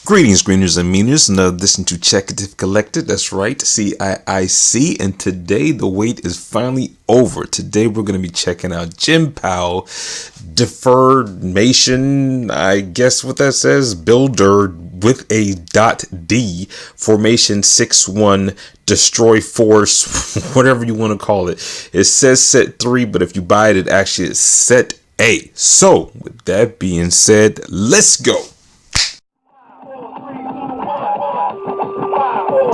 Greetings, greeners and meaners, and listen to Check It If Collected. That's right, CiiC. And today the wait is finally over. Today we're going to be checking out JINBAO Deformation. I guess what that says, builder with a .D formation 6-1 destroy force, whatever you want to call it. It says set 3, but if you buy it, it actually is set A. So with that being said, let's go.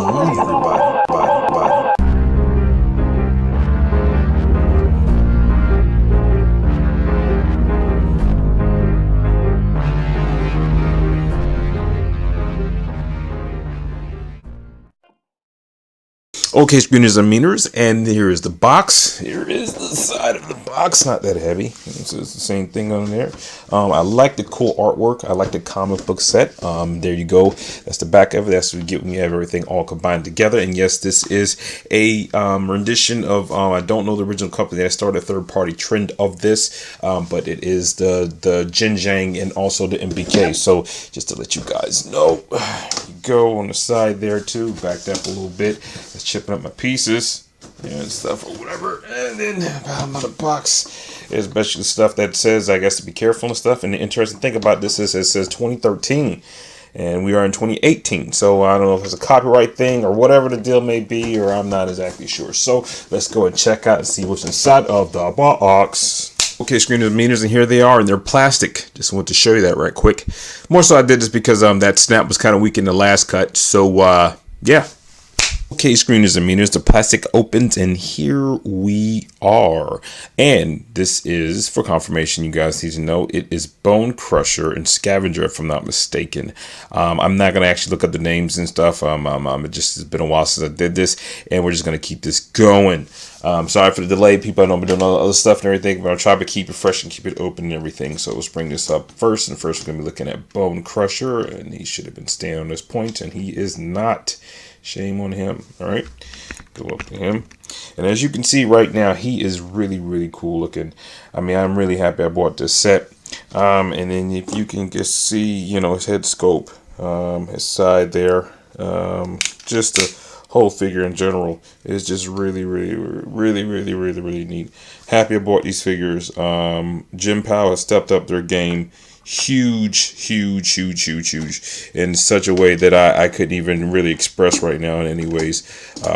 Everybody. Okay, screeners and meaners, and here is the box. Here is the side of the box. Not that heavy. It's the same thing on there. I like the cool artwork. I like the comic book set. There you go. That's the back of it. That's what we get when you have everything all combined together. And yes, this is a rendition of, I don't know the original company. I started a third-party trend of this, but it is the JINBAO and also the MBK. So just to let you guys know, go on the side there too, backed up a little bit. It's chipping up my pieces and stuff or whatever. And then bottom of the box is basically stuff that says, I guess, to be careful and stuff. And the interesting thing about this is it says 2013 and we are in 2018. So I don't know if it's a copyright thing or whatever the deal may be, or I'm not exactly sure. So let's go and check out and see what's inside of the box. Okay, screeners and meters, and here they are, and they're plastic. Just want to show you that right quick. More so I did this because that snap was kind of weak in the last cut. So yeah. Okay, screeners and meters, the plastic opens, and here we are. And this is, for confirmation, you guys need to know, it is Bone Crusher and Scavenger, if I'm not mistaken. I'm not going to actually look up the names and stuff. It just has been a while since I did this, and we're just going to keep this going. Sorry for the delay, people. I know I'm doing all the other stuff and everything, but I'll try to keep it fresh and keep it open and everything. So let's bring this up first. And first, we're going to be looking at Bone Crusher, and he should have been staying on this point, and he is not. Shame on him. All right, go up to him, and as you can see right now, he is really cool looking. I mean, I'm really happy I bought this set. And then if you can just see, you know, his head scope, his side there, just the whole figure in general is just really neat. Happy I bought these figures. JINBAO has stepped up their game huge in such a way that I couldn't even really express right now in any ways,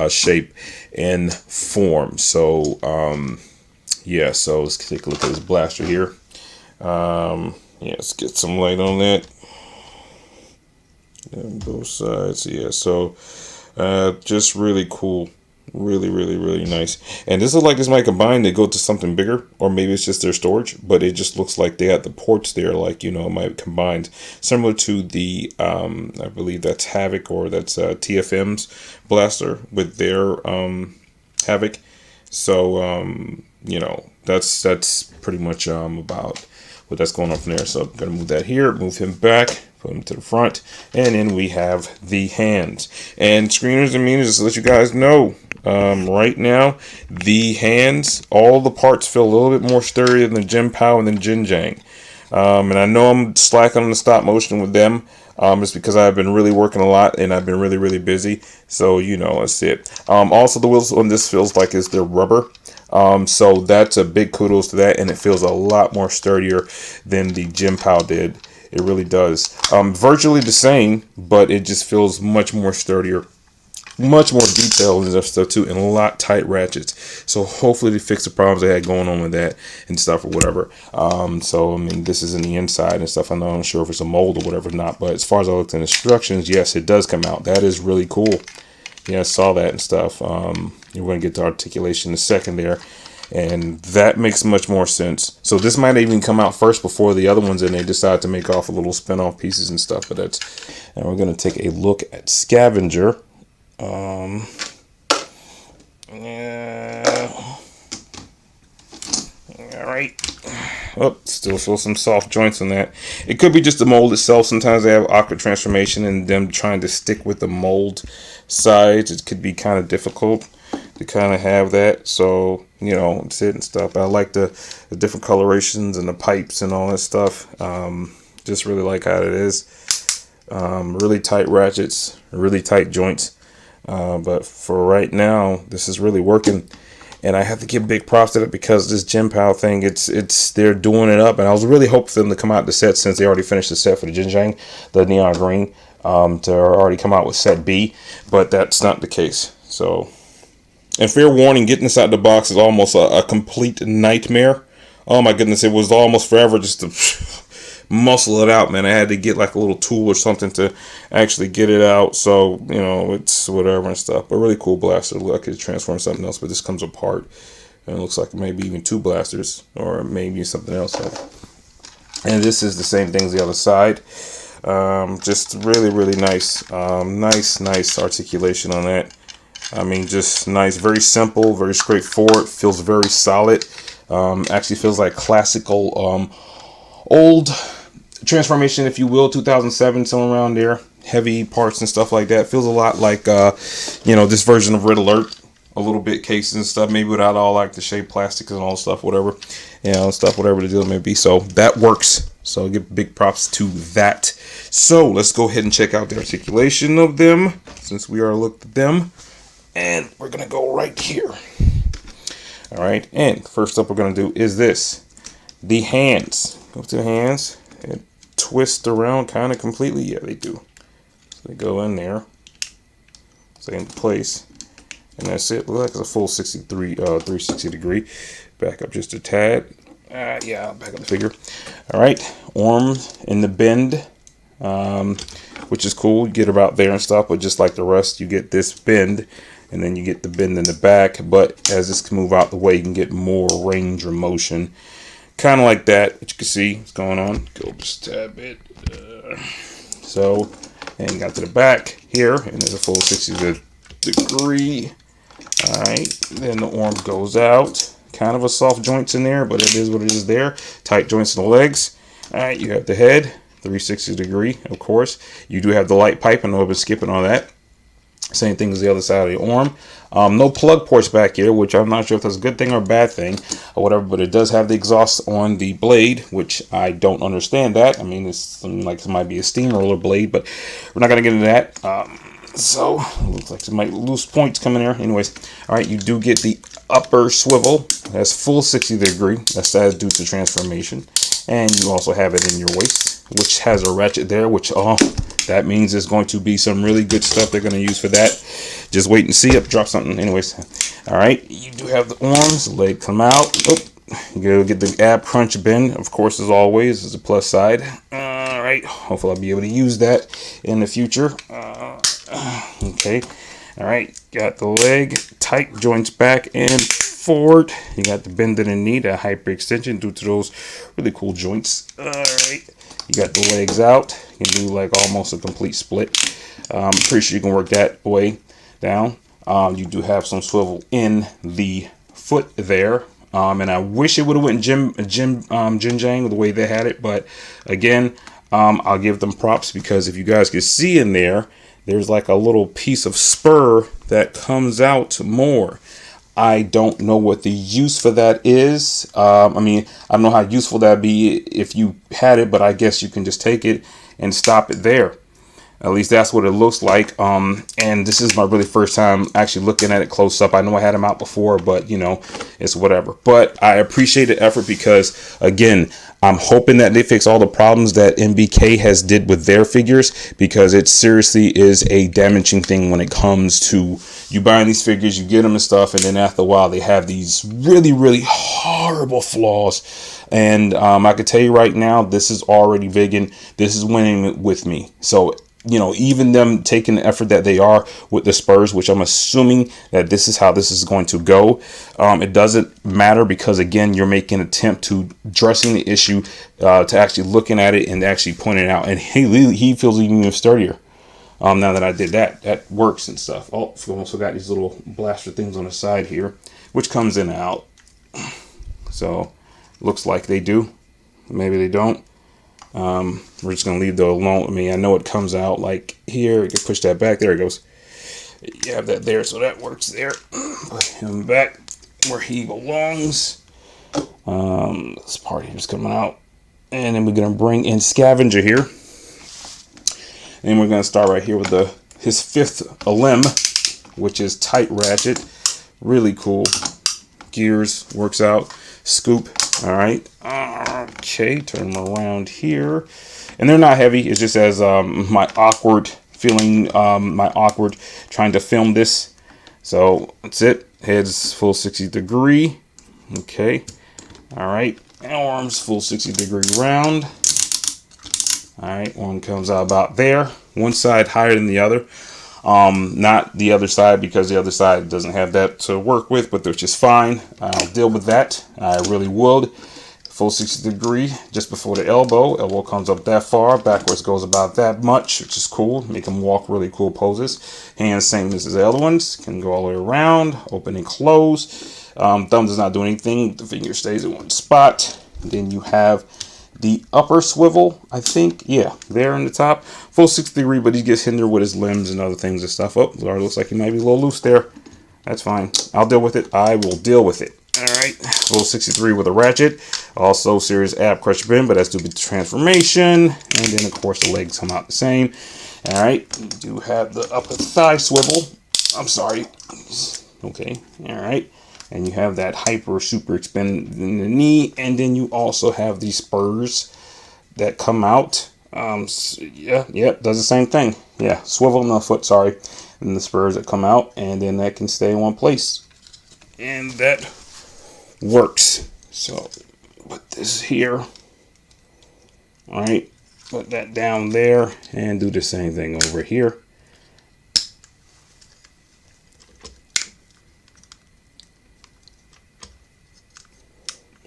shape and form. So yeah, so let's take a look at this blaster here. Yeah, let's get some light on that on both sides. Yeah, so just really cool. Really nice. And this looks like this might combine to go to something bigger, or maybe it's just their storage, but it just looks like they had the ports there, like, you know, it might combined similar to the I believe that's Havoc, or that's TFM's blaster with their Havoc. So you know, that's pretty much about what that's going on from there. So I'm gonna move that here, move him back, put him to the front, and then we have the hands. And screeners and meaners, just to let you guys know, right now the hands, all the parts feel a little bit more sturdy than the JINBAO and the JINBAO. And I know I'm slacking on the stop motion with them. It's because I've been really working a lot and I've been really busy. So, you know, that's it. Also, the wheels on this feels like they're rubber. So that's a big kudos to that, and it feels a lot more sturdier than the JINBAO did. It really does. Virtually the same, but it just feels much more sturdier, much more detailed and stuff too, and a lot tight ratchets. So hopefully they fix the problems they had going on with that and stuff or whatever. So I mean, this is in the inside and stuff. I'm not sure if it's a mold or whatever, not. But as far as I looked in instructions, yes, it does come out. That is really cool. Yeah, I saw that and stuff. You're going to get the articulation in a second there, and that makes much more sense. So this might even come out first before the other ones, and they decide to make off a little spin-off pieces and stuff. But that's, and we're going to take a look at Scavenger. Yeah. All right. Oh, still show some soft joints on that. It could be just the mold itself. Sometimes they have awkward transformation, and them trying to stick with the mold sides, it could be kind of difficult to kind of have that. So, you know, it's it and stuff. I like the different colorations and the pipes and all that stuff. Just really like how it is. Really tight ratchets, really tight joints. But for right now, this is really working. And I have to give big props to it because this JINBAO thing, it's they're doing it up. And I was really hoping for them to come out the set, since they already finished the set for the Jinjang, the neon green, to already come out with set B, but that's not the case. So, and fair warning, getting this out of the box is almost a complete nightmare. Oh my goodness, it was almost forever just to muscle it out, man. I had to get like a little tool or something to actually get it out. So, you know, it's whatever and stuff. But really cool blaster. Look, I could transform something else, but this comes apart. And it looks like maybe even two blasters, or maybe something else. And this is the same thing as the other side. Just really, really nice. Nice articulation on that. I mean, just nice. Very simple, very straightforward. Feels very solid. Actually feels like classical, old transformation, if you will, 2007, somewhere around there. Heavy parts and stuff like that. Feels a lot like, you know, this version of Red Alert. A little bit cases and stuff, maybe without all like the shape plastics and all stuff, whatever, you know, stuff, whatever the deal may be. So that works. So give big props to that. So let's go ahead and check out the articulation of them, since we are looked at them. And we're going to go right here. All right. And first up we're going to do is this. The hands. Go to the hands and twist around kind of completely. Yeah, they do. So they go in there. Stay in place. And that's it. Looks like it's a full 360 degree. Back up just a tad. Yeah, back up the figure. All right. Arm in the bend, which is cool. You get about there and stuff, but just like the rest, you get this bend. And then you get the bend in the back. But as this can move out the way, you can get more range or motion. Kind of like that, which you can see what's going on. Go just a tad bit. So, and you got to the back here, and there's a full 60 degree. All right, then the arm goes out. Kind of a soft joints in there, but it is what it is there. Tight joints in the legs. All right, you have the head, 360 degree, of course. You do have the light pipe. I know I've been skipping on that. Same thing as the other side of the arm. No plug ports back here, which I'm not sure if that's a good thing or a bad thing or whatever, but it does have the exhaust on the blade, which I don't understand that. I mean, it's something like it might be a steamroller blade, but we're not going to get into that. So, looks like some loose points coming there. Anyways, all right, you do get the upper swivel. That's full 60 degree. That's due to transformation. And you also have it in your waist, which has a ratchet there, which, that means there's going to be some really good stuff they're going to use for that. Just wait and see. Up, drop something. Anyways, all right, you do have the arms. The leg come out. Oh, you go get the ab crunch bend, of course, as always, is a plus side. All right, hopefully I'll be able to use that in the future. Okay, all right, got the leg, tight joints back and forward. You got the bend in the knee, that hyper extension due to those really cool joints. All right, you got the legs out. You can do like almost a complete split. Pretty sure you can work that way down. You do have some swivel in the foot there. And I wish it would have went Jinjang the way they had it, but again, I'll give them props because if you guys can see in there, there's like a little piece of spur that comes out more. I don't know what the use for that is. I mean, I don't know how useful that'd be if you had it, but I guess you can just take it and stop it there. At least that's what it looks like. And this is my really first time actually looking at it close up. I know I had them out before, but you know, it's whatever. But I appreciate the effort because, again, I'm hoping that they fix all the problems that MBK has did with their figures, because it seriously is a damaging thing when it comes to you buying these figures, you get them and stuff, and then after a while they have these really, really horrible flaws. And I can tell you right now, this is already vegan. This is winning with me. So, you know, even them taking the effort that they are with the spurs, which I'm assuming that this is how this is going to go. It doesn't matter because, again, you're making an attempt to addressing the issue, to actually looking at it and actually pointing it out. And he feels even sturdier. Now that I did that, that works and stuff. Oh, we also got these little blaster things on the side here, which comes in and out. So looks like they do. Maybe they don't. We're just going to leave that alone. I mean, I know it comes out like here. You can push that back. There it goes. You have that there, so that works there. Put him back where he belongs. This part here is coming out. And then we're going to bring in Scavenger here. And we're going to start right here with his fifth limb, which is tight ratchet. Really cool. Gears, works out. Scoop. All right. Okay, turn them around here. And they're not heavy. It's just as my awkward feeling, my awkward trying to film this. So that's it. Head's full 60 degree. Okay. All right. Arms full 60 degree round. All right. One comes out about there. One side higher than the other. Not the other side, because the other side doesn't have that to work with, but which is fine. I'll deal with that. I really would. Full 60 degree just before the elbow. Elbow comes up that far. Backwards goes about that much, which is cool. Make them walk really cool poses. Hands same as the other ones. Can go all the way around. Open and close. Thumb does not do anything. The finger stays in one spot. Then you have the upper swivel, I think. Yeah, there in the top. Full 60 degree, but he gets hindered with his limbs and other things and stuff. Oh, looks like he might be a little loose there. That's fine. I'll deal with it. I will deal with it. All right, full 63 with a ratchet. Also serious ab crusher bend, but that's due to transformation. And then of course the legs come out the same. All right, you do have the upper thigh swivel. I'm sorry. Okay, all right. And you have that hyper super expand in the knee. And then you also have these spurs that come out. Yeah, does the same thing. Yeah, swivel in the foot, sorry. And the spurs that come out, and then that can stay in one place. And that works. So put this here. All right, put that down there and do the same thing over here.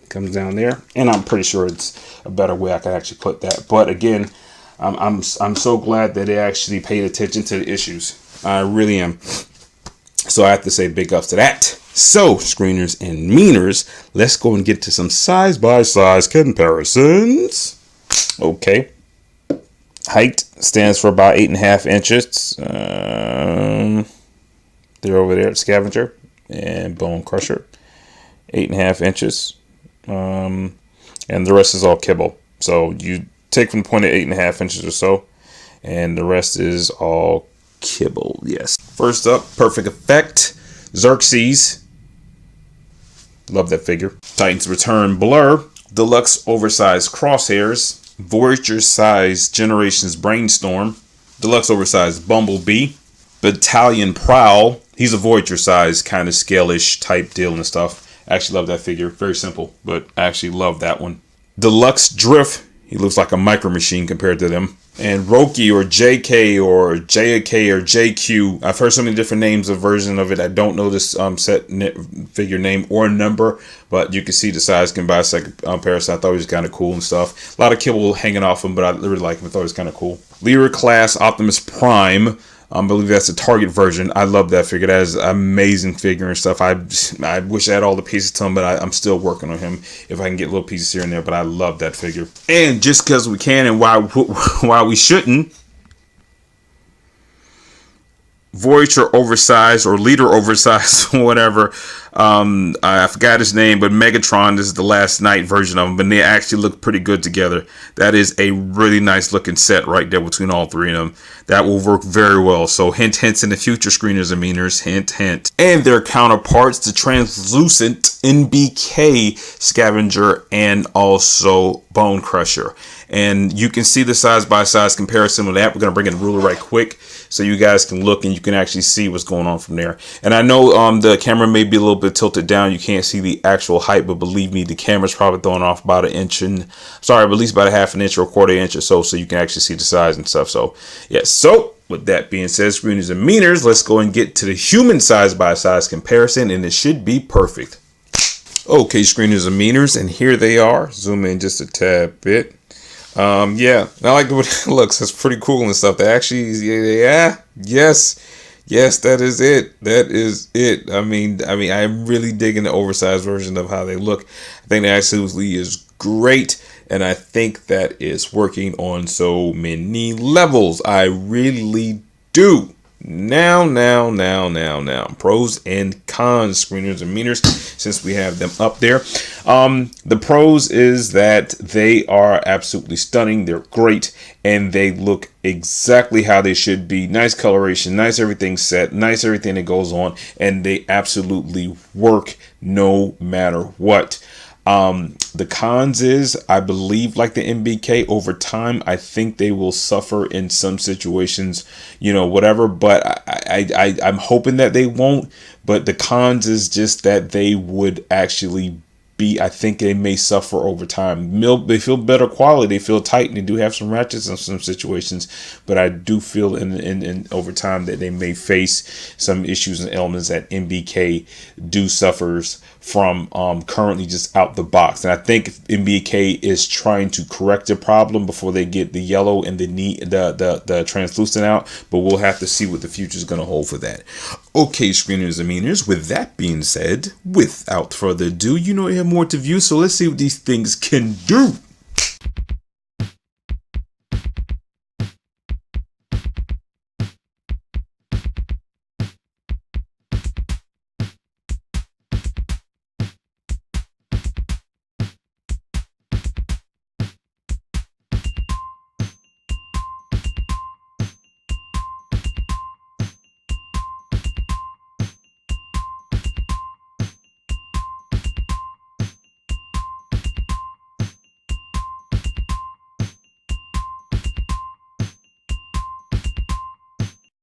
Comes down there, and I'm pretty sure it's a better way I can actually put that. But again, I'm so glad that they actually paid attention to the issues. I really am. So I have to say big ups to that. So screeners and meaners, let's go and get to some size by size comparisons. Okay. Height stands for about 8.5 inches. They're over there at Scavenger and Bone Crusher. 8.5 inches. And the rest is all kibble. So you take from the point at 8.5 inches or so, and the rest is all kibble. Yes. First up, Perfect Effect, Xerxes. Love that figure. Titans Return Blur, Deluxe Oversized Crosshairs, Voyager Size Generations Brainstorm, Deluxe Oversized Bumblebee, Battalion Prowl. He's a Voyager size kind of scale-ish type deal and stuff. Actually love that figure. Very simple, but I actually love that one. Deluxe Drift. He looks like a micro machine compared to them. And Roki or JK or JK or JQ. I've heard so many different names of version of it. I don't know this set figure name or number, but you can see the size can buy a second comparison. I thought he was kind of cool and stuff. A lot of kibble hanging off him, but I really like him. I thought he was kind of cool. Lyra Class Optimus Prime. I believe that's a Target version. I love that figure. That is an amazing figure and stuff. I wish I had all the pieces to him, but I'm still working on him if I can get little pieces here and there. But I love that figure. And just because we can and why we shouldn't, Voyager oversized or Leader oversized, whatever. I forgot his name, but Megatron, this is the Last Night version of him, but they actually look pretty good together. That is a really nice looking set right there between all three of them. That will work very well. So hint, hints in the future, screeners and meaners, hint, hint. And their counterparts, the translucent NBK Scavenger and also Bone Crusher. And you can see the size by size comparison with that. We're going to bring in the ruler right quick so you guys can look and you can actually see what's going on from there. And I know the camera may be a little bit tilted down. You can't see the actual height, but believe me, the camera's probably throwing off about an inch and at least about a half an inch or a quarter inch or so you can actually see the size and stuff. So yes. So with that being said, screeners and meaners, let's go and get to the human size by size comparison, and it should be perfect. Okay, screeners and meaners, and here they are. Zoom in just a tad bit. Yeah, I like the way it looks. It's pretty cool and stuff. They actually, yes, that is it. That is it. I mean, I'm really digging the oversized version of how they look. I think that absolutely is great, and I think that is working on so many levels. I really do. Now, pros and cons, screeners and meters, since we have them up there. The pros is that they are absolutely stunning. They're great, and they look exactly how they should be. Nice coloration, nice everything set, nice everything that goes on, and they absolutely work no matter what. The cons is, I believe, like the MBK, over time, I think they will suffer in some situations, you know, whatever, but I'm hoping that they won't. But the cons is just that they would actually be, I think they may suffer over time. They feel better quality, they feel tight, and they do have some ratchets in some situations, but I do feel in over time that they may face some issues and elements that MBK do suffers from currently just out the box. And I think MBK is trying to correct the problem before they get the yellow and the translucent out, but we'll have to see what the future is going to hold for that. Okay, screeners and meaners, with that being said, without further ado, you know you have more to view, so let's see what these things can do.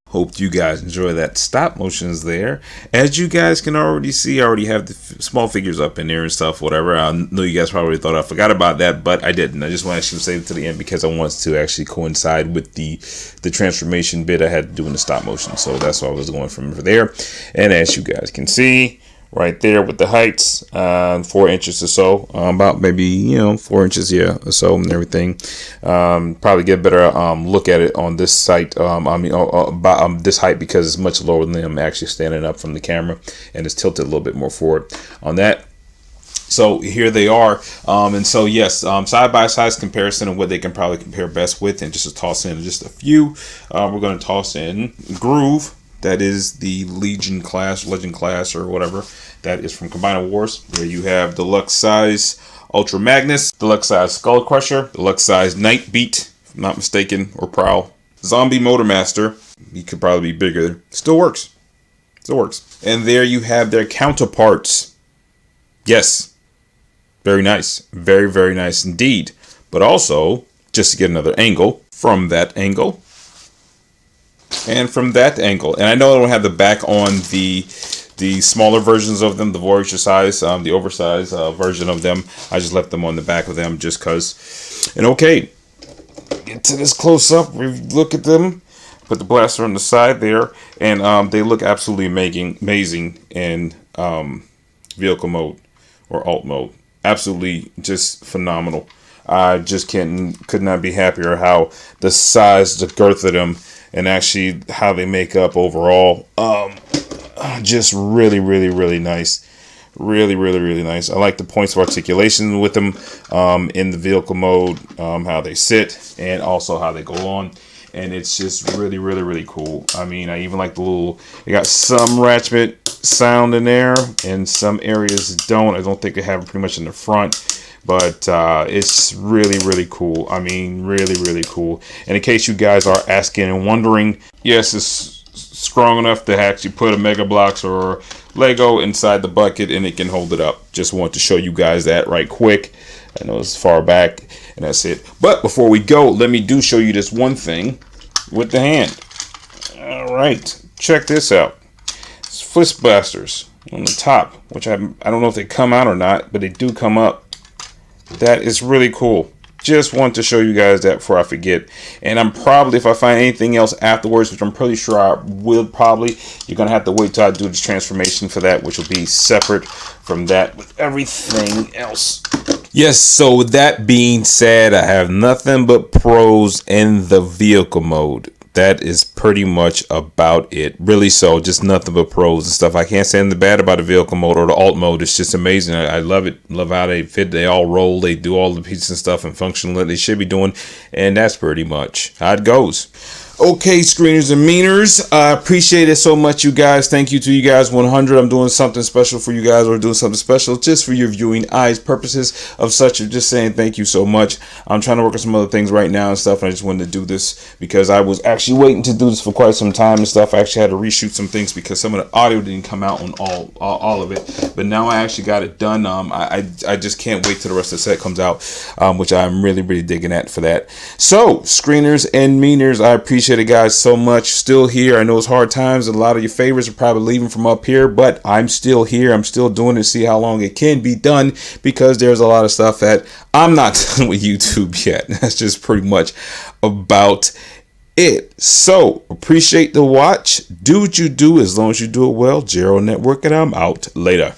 Hope you guys enjoy that stop motions there. As you guys can already see, I already have the small figures up in there and stuff, whatever. I know you guys probably thought I forgot about that, but I didn't. I just want to save it to the end because I want to actually coincide with the transformation bit I had to do in the stop motion. So that's why I was going from there. And as you guys can see, right there with the heights, 4 inches or so, about maybe 4 inches, yeah, or so, and everything. Probably get a better look at it on this site. This height, because it's much lower than them actually standing up from the camera, and it's tilted a little bit more forward on that. So here they are, and so yes, side by side comparison of what they can probably compare best with, and just to toss in just a few. We're going to toss in Groove. That is the Legend class, or whatever. That is from Combiner Wars. There you have deluxe size Ultra Magnus, deluxe size Skull Crusher, deluxe size Night Beat, if I'm not mistaken, or Prowl. Zombie Motormaster. He could probably be bigger. Still works. And there you have their counterparts. Yes. Very nice. Very, very nice indeed. But also, just to get another angle, from that angle, and from that angle, and I know I don't have the back on the smaller versions of them, the Voyager size, the oversized version of them. I just left them on the back of them just because. And okay, get to this close up. We look at them. Put the blaster on the side there, and they look absolutely amazing in vehicle mode or alt mode. Absolutely, just phenomenal. I just could not be happier how the size, the girth of them, and actually how they make up overall. Just really, really, really nice. Really, really, really nice. I like the points of articulation with them in the vehicle mode, how they sit, and also how they go on. And it's just really, really, really cool. I mean, I even like the little, they got some ratchet sound in there, and some areas don't. I don't think they have it pretty much in the front. But it's really, really cool. I mean, really, really cool. And in case you guys are asking and wondering, yes, it's strong enough to actually put a Mega Bloks or Lego inside the bucket, and it can hold it up. Just want to show you guys that right quick. I know it's far back, and that's it. But before we go, let me show you this one thing with the hand. All right, check this out. It's Fist Blasters on the top, which I don't know if they come out or not, but they do come up. That is really cool. Just want to show you guys that before I forget. And I'm probably, if I find anything else afterwards, which I'm pretty sure I will probably, you're going to have to wait till I do this transformation for that, which will be separate from that with everything else. Yes, so with that being said, I have nothing but pros in the vehicle mode. That is pretty much about it. Really, so just nothing but pros and stuff. I can't say anything bad about the vehicle mode or the alt mode. It's just amazing. I love it. Love how they fit. They all roll. They do all the pieces and stuff and function that they should be doing. And that's pretty much how it goes. Okay, screeners and meaners, I appreciate it so much, you guys. Thank you to you guys 100. I'm doing something special for you guys, or doing something special just for your viewing eyes purposes of such. Of just saying thank you so much. I'm trying to work on some other things right now and stuff, and I just wanted to do this because I was actually waiting to do this for quite some time and stuff. I actually had to reshoot some things because some of the audio didn't come out on all of it, but now I actually got it done. I just can't wait till the rest of the set comes out, which I'm really digging at for that. So, screeners and meaners, I appreciate it, guys, so much. Still here. I know it's hard times. A lot of your favorites are probably leaving from up here, but I'm still here. I'm still doing it. See how long it can be done, because there's a lot of stuff that I'm not done with YouTube yet. That's just pretty much about it. So appreciate the watch. Do what you do as long as you do it well. Jero Network, and I'm out. Later.